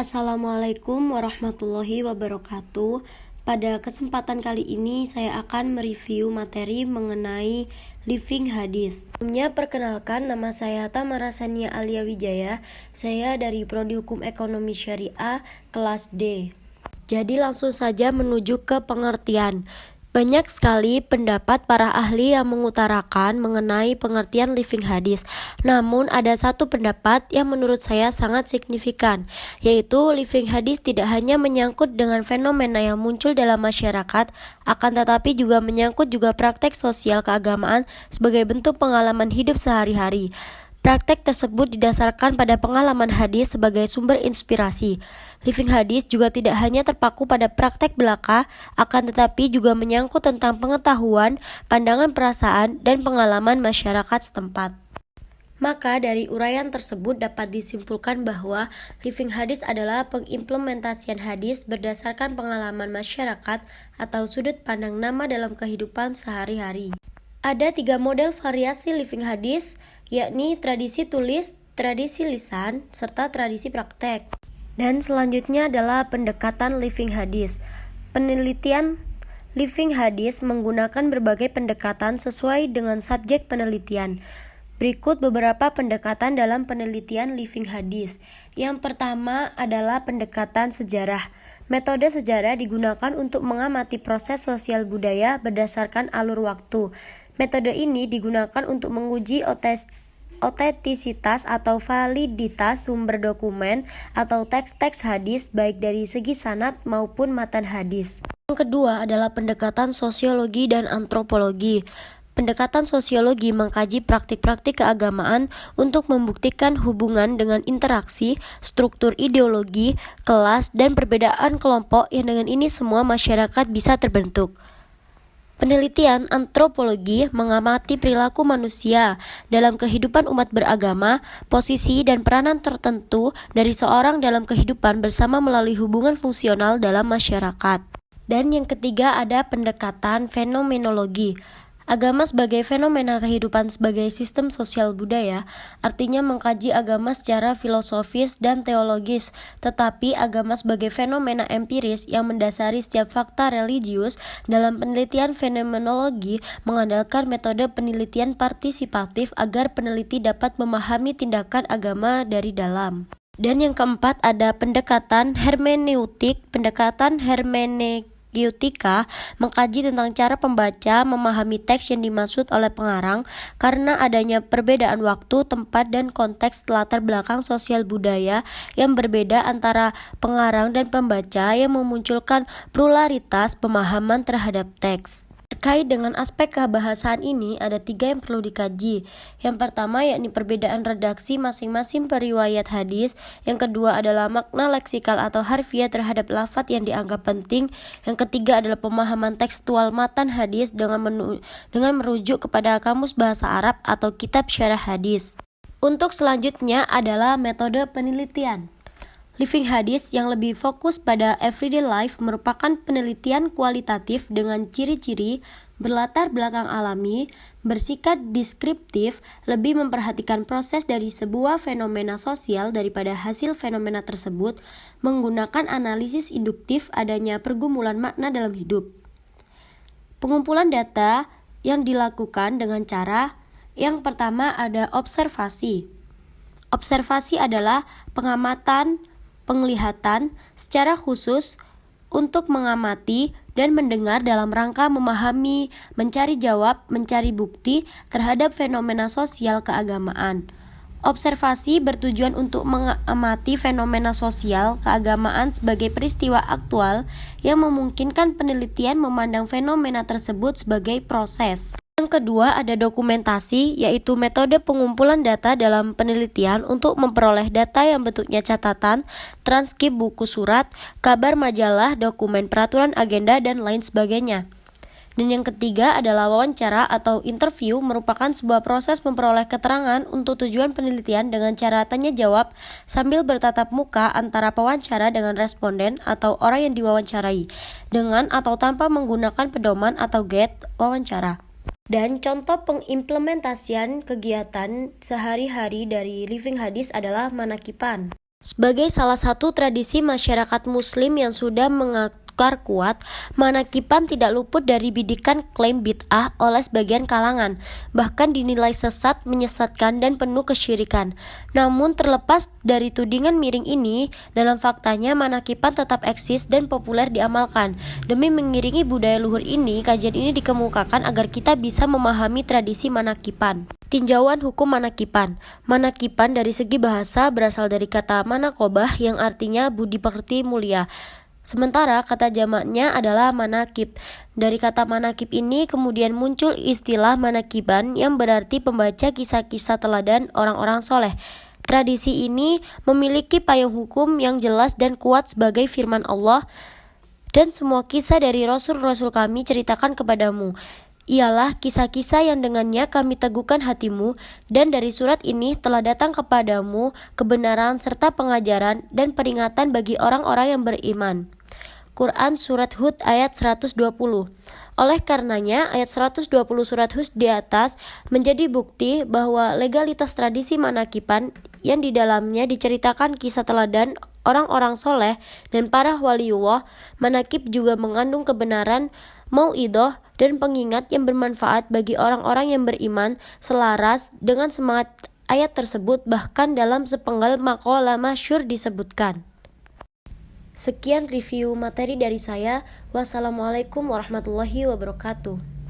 Assalamualaikum warahmatullahi wabarakatuh. Pada kesempatan kali ini saya akan mereview materi mengenai living hadis. Sebelumnya perkenalkan, nama saya Tamara Sania Alia Wijaya. Saya dari Prodi Hukum Ekonomi Syariah kelas D. Jadi langsung saja menuju ke pengertian. Banyak sekali pendapat para ahli yang mengutarakan mengenai pengertian living hadis. Namun ada satu pendapat yang menurut saya sangat signifikan, yaitu living hadis tidak hanya menyangkut dengan fenomena yang muncul dalam masyarakat, akan tetapi juga menyangkut juga praktek sosial keagamaan sebagai bentuk pengalaman hidup sehari-hari. Praktek tersebut didasarkan pada pengalaman hadis sebagai sumber inspirasi. Living hadis juga tidak hanya terpaku pada praktek belaka, akan tetapi juga menyangkut tentang pengetahuan, pandangan perasaan, dan pengalaman masyarakat setempat. Maka dari uraian tersebut dapat disimpulkan bahwa living hadis adalah pengimplementasian hadis berdasarkan pengalaman masyarakat atau sudut pandang nama dalam kehidupan sehari-hari. Ada 3 model variasi living hadis, yakni tradisi tulis, tradisi lisan, serta tradisi praktek. Dan selanjutnya adalah pendekatan living hadis. Penelitian living hadis menggunakan berbagai pendekatan sesuai dengan subjek penelitian. Berikut beberapa pendekatan dalam penelitian living hadis. Yang pertama adalah pendekatan sejarah. Metode sejarah digunakan untuk mengamati proses sosial budaya berdasarkan alur waktu. Metode ini digunakan untuk menguji otentisitas atau validitas sumber dokumen atau teks-teks hadis baik dari segi sanad maupun matan hadis. Yang kedua adalah pendekatan sosiologi dan antropologi. Pendekatan sosiologi mengkaji praktik-praktik keagamaan untuk membuktikan hubungan dengan interaksi, struktur ideologi, kelas, dan perbedaan kelompok yang dengan ini semua masyarakat bisa terbentuk. Penelitian antropologi mengamati perilaku manusia dalam kehidupan umat beragama, posisi dan peranan tertentu dari seorang dalam kehidupan bersama melalui hubungan fungsional dalam masyarakat. Dan yang ketiga ada pendekatan fenomenologi. Agama sebagai fenomena kehidupan sebagai sistem sosial budaya, artinya mengkaji agama secara filosofis dan teologis, tetapi agama sebagai fenomena empiris yang mendasari setiap fakta religius. Dalam penelitian fenomenologi mengandalkan metode penelitian partisipatif agar peneliti dapat memahami tindakan agama dari dalam. Dan yang keempat ada pendekatan hermeneutik. Pendekatan hermeneutika mengkaji tentang cara pembaca memahami teks yang dimaksud oleh pengarang karena adanya perbedaan waktu, tempat, dan konteks latar belakang sosial budaya yang berbeda antara pengarang dan pembaca yang memunculkan pluralitas pemahaman terhadap teks. Terkait dengan aspek kebahasaan ini, ada 3 yang perlu dikaji. Yang pertama yakni perbedaan redaksi masing-masing periwayat hadis. Yang kedua adalah makna leksikal atau harfiah terhadap lafadz yang dianggap penting. Yang ketiga adalah pemahaman tekstual matan hadis dengan merujuk kepada kamus bahasa Arab atau kitab syarah hadis. Untuk selanjutnya adalah metode penelitian. Living hadis yang lebih fokus pada everyday life merupakan penelitian kualitatif dengan ciri-ciri berlatar belakang alami, bersikap deskriptif, lebih memperhatikan proses dari sebuah fenomena sosial daripada hasil fenomena tersebut, menggunakan analisis induktif adanya pergumulan makna dalam hidup. Pengumpulan data yang dilakukan dengan cara yang pertama ada observasi. Observasi adalah penglihatan secara khusus untuk mengamati dan mendengar dalam rangka memahami, mencari jawab, mencari bukti terhadap fenomena sosial keagamaan. Observasi bertujuan untuk mengamati fenomena sosial keagamaan sebagai peristiwa aktual yang memungkinkan penelitian memandang fenomena tersebut sebagai proses. Yang kedua ada dokumentasi, yaitu metode pengumpulan data dalam penelitian untuk memperoleh data yang bentuknya catatan, transkrip buku surat, kabar majalah, dokumen peraturan agenda, dan lain sebagainya. Dan yang ketiga adalah wawancara atau interview, merupakan sebuah proses memperoleh keterangan untuk tujuan penelitian dengan cara tanya jawab sambil bertatap muka antara pewawancara dengan responden atau orang yang diwawancarai, dengan atau tanpa menggunakan pedoman atau guide wawancara. Dan contoh pengimplementasian kegiatan sehari-hari dari living hadis adalah manakipan. Sebagai salah satu tradisi masyarakat muslim yang sudah mengakar kuat, manakiban tidak luput dari bidikan klaim bid'ah oleh sebagian kalangan, bahkan dinilai sesat, menyesatkan, dan penuh kesyirikan. Namun terlepas dari tudingan miring ini, dalam faktanya manakiban tetap eksis dan populer diamalkan. Demi mengiringi budaya luhur ini, kajian ini dikemukakan agar kita bisa memahami tradisi manakiban. Tinjauan hukum manakiban. Manakiban dari segi bahasa berasal dari kata manakobah yang artinya budi pekerti mulia. Sementara kata jamaknya adalah manakib. Dari kata manakib ini kemudian muncul istilah manakiban yang berarti pembaca kisah-kisah teladan orang-orang soleh. Tradisi ini memiliki payung hukum yang jelas dan kuat sebagai firman Allah, dan semua kisah dari Rasul-Rasul kami ceritakan kepadamu. Ialah kisah-kisah yang dengannya kami teguhkan hatimu, dan dari surat ini telah datang kepadamu kebenaran serta pengajaran dan peringatan bagi orang-orang yang beriman. Quran Surat Hud ayat 120. Oleh karenanya, ayat 120 surat Hud di atas menjadi bukti bahwa legalitas tradisi manakiban yang di dalamnya diceritakan kisah teladan orang-orang soleh dan para waliullah. Manakib juga mengandung kebenaran, mauidhah, dan pengingat yang bermanfaat bagi orang-orang yang beriman, selaras dengan semangat ayat tersebut. Bahkan dalam sepenggal maqalah masyhur disebutkan. Sekian review materi dari saya. Wassalamualaikum warahmatullahi wabarakatuh.